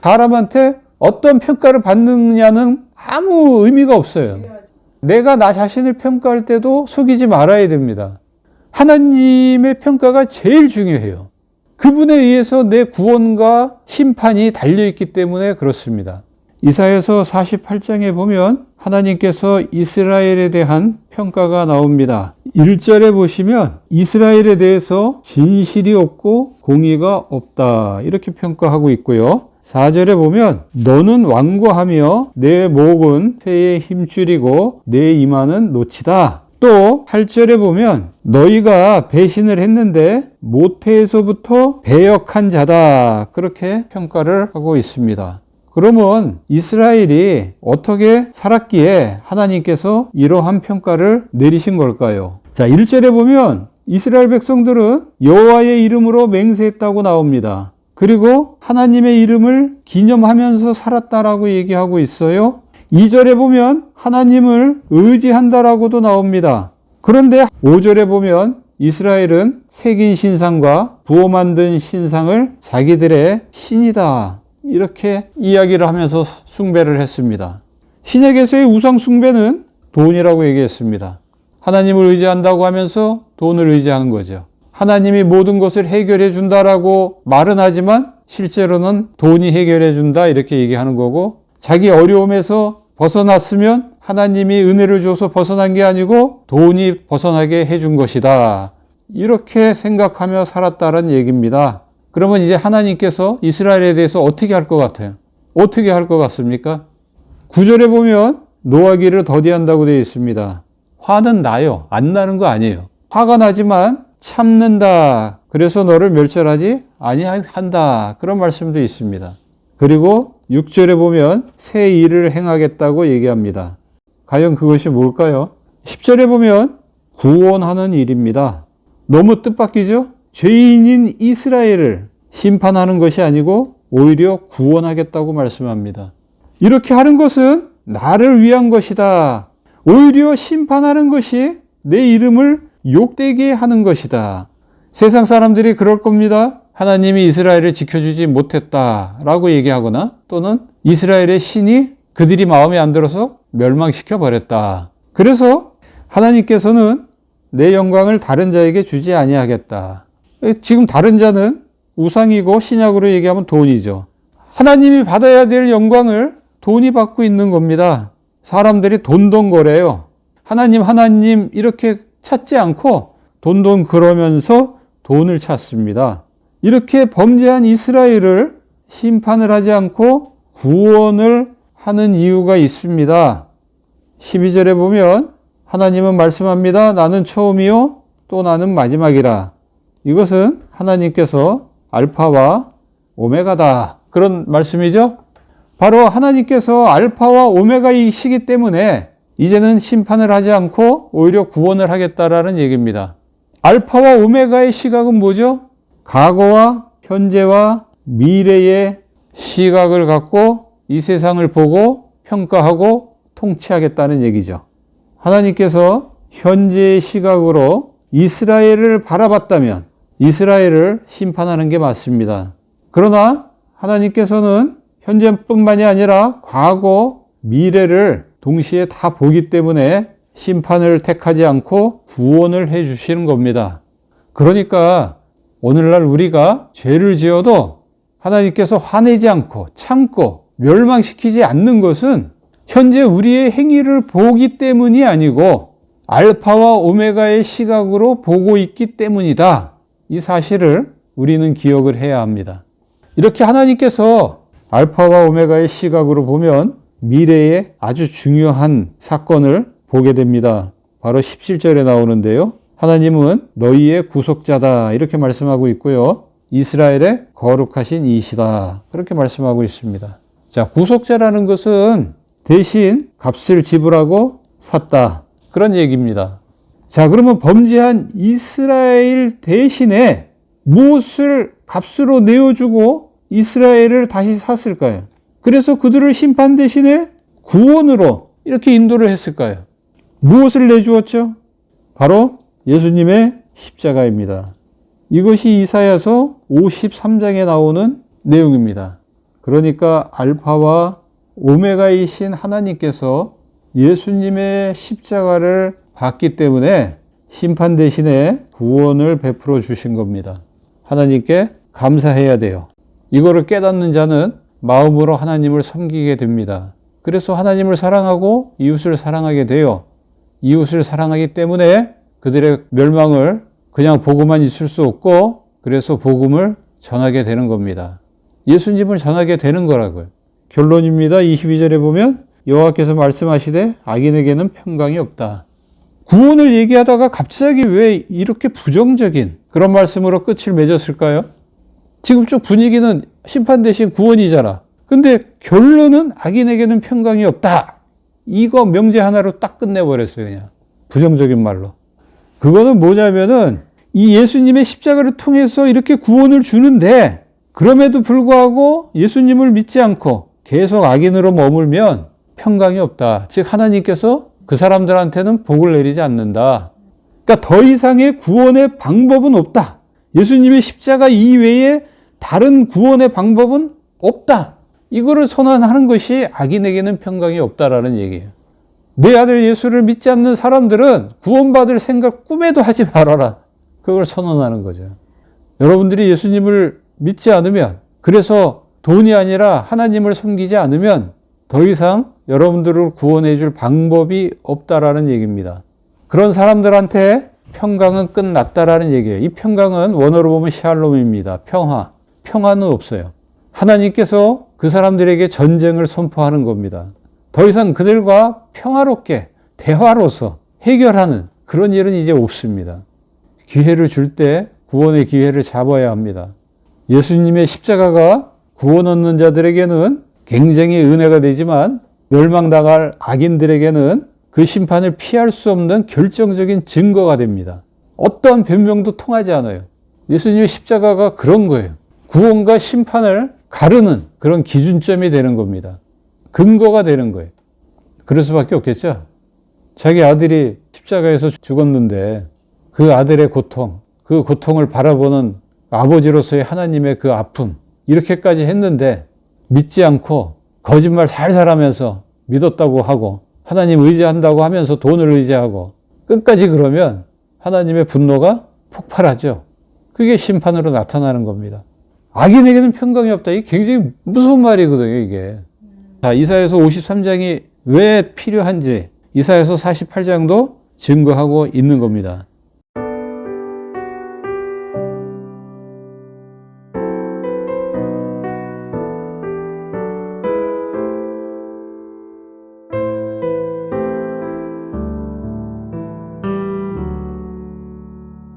사람한테 어떤 평가를 받느냐는 아무 의미가 없어요. 내가 나 자신을 평가할 때도 속이지 말아야 됩니다. 하나님의 평가가 제일 중요해요. 그분에 의해서 내 구원과 심판이 달려있기 때문에 그렇습니다. 이사야서 48장에 보면 하나님께서 이스라엘에 대한 평가가 나옵니다. 1절에 보시면 이스라엘에 대해서 진실이 없고 공의가 없다 이렇게 평가하고 있고요. 4절에 보면 너는 완고하며 내 목은 쇠의 힘줄이고 내 이마는 노치다. 또 8절에 보면 너희가 배신을 했는데 모태에서부터 배역한 자다 그렇게 평가를 하고 있습니다. 그러면 이스라엘이 어떻게 살았기에 하나님께서 이러한 평가를 내리신 걸까요? 자, 1절에 보면 이스라엘 백성들은 여호와의 이름으로 맹세했다고 나옵니다. 그리고 하나님의 이름을 기념하면서 살았다라고 얘기하고 있어요. 2절에 보면 하나님을 의지한다라고도 나옵니다. 그런데 5절에 보면 이스라엘은 새긴 신상과 부어 만든 신상을 자기들의 신이다 이렇게 이야기를 하면서 숭배를 했습니다. 신약에서의 우상 숭배는 돈이라고 얘기했습니다. 하나님을 의지한다고 하면서 돈을 의지하는 거죠. 하나님이 모든 것을 해결해 준다라고 말은 하지만 실제로는 돈이 해결해 준다 이렇게 얘기하는 거고, 자기 어려움에서 벗어났으면 하나님이 은혜를 줘서 벗어난 게 아니고 돈이 벗어나게 해준 것이다 이렇게 생각하며 살았다는 얘기입니다. 그러면 이제 하나님께서 이스라엘에 대해서 어떻게 할 것 같아요? 어떻게 할 것 같습니까? 9절에 보면 노하기를 더디한다고 되어 있습니다. 화는 나요. 안 나는 거 아니에요. 화가 나지만 참는다. 그래서 너를 멸절하지 아니한다. 그런 말씀도 있습니다. 그리고 6절에 보면 새 일을 행하겠다고 얘기합니다. 과연 그것이 뭘까요? 10절에 보면 구원하는 일입니다. 너무 뜻밖이죠? 죄인인 이스라엘을 심판하는 것이 아니고 오히려 구원하겠다고 말씀합니다. 이렇게 하는 것은 나를 위한 것이다. 오히려 심판하는 것이 내 이름을 욕되게 하는 것이다. 세상 사람들이 그럴 겁니다. 하나님이 이스라엘을 지켜주지 못했다라고 얘기하거나 또는 이스라엘의 신이 그들이 마음에 안 들어서 멸망시켜 버렸다. 그래서 하나님께서는 내 영광을 다른 자에게 주지 아니하겠다. 지금 다른 자는 우상이고 신약으로 얘기하면 돈이죠. 하나님이 받아야 될 영광을 돈이 받고 있는 겁니다. 사람들이 돈돈거려요. 하나님 이렇게 찾지 않고 돈돈 그러면서 돈을 찾습니다. 이렇게 범죄한 이스라엘을 심판을 하지 않고 구원을 하는 이유가 있습니다. 12절에 보면 하나님은 말씀합니다. 나는 처음이요 또 나는 마지막이라. 이것은 하나님께서 알파와 오메가다 그런 말씀이죠. 바로 하나님께서 알파와 오메가이시기 때문에 이제는 심판을 하지 않고 오히려 구원을 하겠다라는 얘기입니다. 알파와 오메가의 시각은 뭐죠? 과거와 현재와 미래의 시각을 갖고 이 세상을 보고 평가하고 통치하겠다는 얘기죠. 하나님께서 현재의 시각으로 이스라엘을 바라봤다면 이스라엘을 심판하는 게 맞습니다. 그러나 하나님께서는 현재뿐만이 아니라 과거, 미래를 동시에 다 보기 때문에 심판을 택하지 않고 구원을 해 주시는 겁니다. 그러니까 오늘날 우리가 죄를 지어도 하나님께서 화내지 않고 참고 멸망시키지 않는 것은 현재 우리의 행위를 보기 때문이 아니고 알파와 오메가의 시각으로 보고 있기 때문이다. 이 사실을 우리는 기억을 해야 합니다. 이렇게 하나님께서 알파와 오메가의 시각으로 보면 미래의 아주 중요한 사건을 보게 됩니다. 바로 17절에 나오는데요. 하나님은 너희의 구속자다 이렇게 말씀하고 있고요. 이스라엘의 거룩하신 이시다 그렇게 말씀하고 있습니다. 자, 구속자라는 것은 대신 값을 지불하고 샀다 그런 얘기입니다. 자, 그러면 범죄한 이스라엘 대신에 무엇을 값으로 내어주고 이스라엘을 다시 샀을까요? 그래서 그들을 심판 대신에 구원으로 이렇게 인도를 했을까요? 무엇을 내주었죠? 바로 예수님의 십자가입니다. 이것이 이사야서 53장에 나오는 내용입니다. 그러니까 알파와 오메가이신 하나님께서 예수님의 십자가를 봤기 때문에 심판 대신에 구원을 베풀어 주신 겁니다. 하나님께 감사해야 돼요. 이거를 깨닫는 자는 마음으로 하나님을 섬기게 됩니다. 그래서 하나님을 사랑하고 이웃을 사랑하게 돼요. 이웃을 사랑하기 때문에 그들의 멸망을 그냥 보고만 있을 수 없고 그래서 복음을 전하게 되는 겁니다. 예수님을 전하게 되는 거라고요. 결론입니다. 22절에 보면 여호와께서 말씀하시되 악인에게는 평강이 없다. 구원을 얘기하다가 갑자기 왜 이렇게 부정적인 그런 말씀으로 끝을 맺었을까요? 지금 쭉 분위기는 심판 대신 구원이잖아. 근데 결론은 악인에게는 평강이 없다. 이거 명제 하나로 딱 끝내버렸어요. 그냥 부정적인 말로. 그거는 뭐냐면은 이 예수님의 십자가를 통해서 이렇게 구원을 주는데 그럼에도 불구하고 예수님을 믿지 않고 계속 악인으로 머물면 평강이 없다. 즉 하나님께서 그 사람들한테는 복을 내리지 않는다. 그러니까 더 이상의 구원의 방법은 없다. 예수님의 십자가 이외에 다른 구원의 방법은 없다. 이거를 선언하는 것이 악인에게는 평강이 없다라는 얘기예요. 내 아들 예수를 믿지 않는 사람들은 구원받을 생각 꿈에도 하지 말아라. 그걸 선언하는 거죠. 여러분들이 예수님을 믿지 않으면, 그래서 돈이 아니라 하나님을 섬기지 않으면 더 이상 여러분들을 구원해 줄 방법이 없다라는 얘기입니다. 그런 사람들한테 평강은 끝났다라는 얘기예요. 이 평강은 원어로 보면 샬롬입니다. 평화. 평화는 없어요. 하나님께서 그 사람들에게 전쟁을 선포하는 겁니다. 더 이상 그들과 평화롭게 대화로서 해결하는 그런 일은 이제 없습니다. 기회를 줄 때 구원의 기회를 잡아야 합니다. 예수님의 십자가가 구원 얻는 자들에게는 굉장히 은혜가 되지만 멸망당할 악인들에게는 그 심판을 피할 수 없는 결정적인 증거가 됩니다. 어떠한 변명도 통하지 않아요. 예수님의 십자가가 그런 거예요. 구원과 심판을 가르는 그런 기준점이 되는 겁니다. 근거가 되는 거예요. 그럴 수밖에 없겠죠. 자기 아들이 십자가에서 죽었는데 그 아들의 고통, 그 고통을 바라보는 아버지로서의 하나님의 그 아픔, 이렇게까지 했는데 믿지 않고 거짓말 살살 하면서 믿었다고 하고 하나님 의지한다고 하면서 돈을 의지하고 끝까지 그러면 하나님의 분노가 폭발하죠. 그게 심판으로 나타나는 겁니다. 악인에게는 평강이 없다. 이게 굉장히 무서운 말이거든요, 이게. 자, 이사야서 53장이 왜 필요한지 이사야서 48장도 증거하고 있는 겁니다.